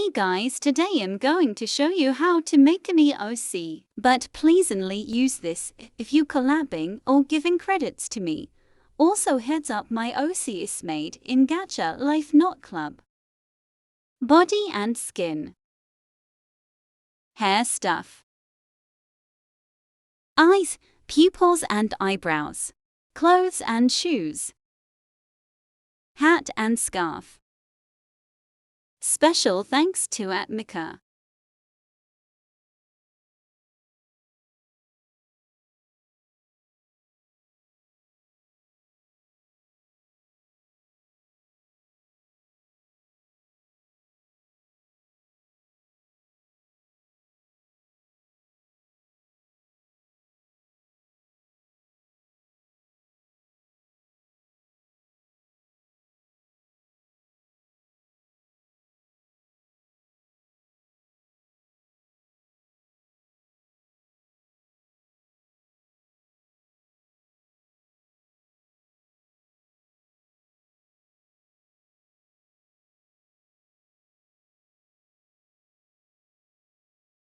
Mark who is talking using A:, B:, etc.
A: Hey guys, today I'm going to show you how to make an EOC, but please only use this if you collabing or giving credits to me. Also heads up, my OC is made in Gacha Life Not Club. Body and skin. Hair stuff. Eyes, pupils and eyebrows. Clothes and shoes. Hat and scarf. Special thanks to Atmika.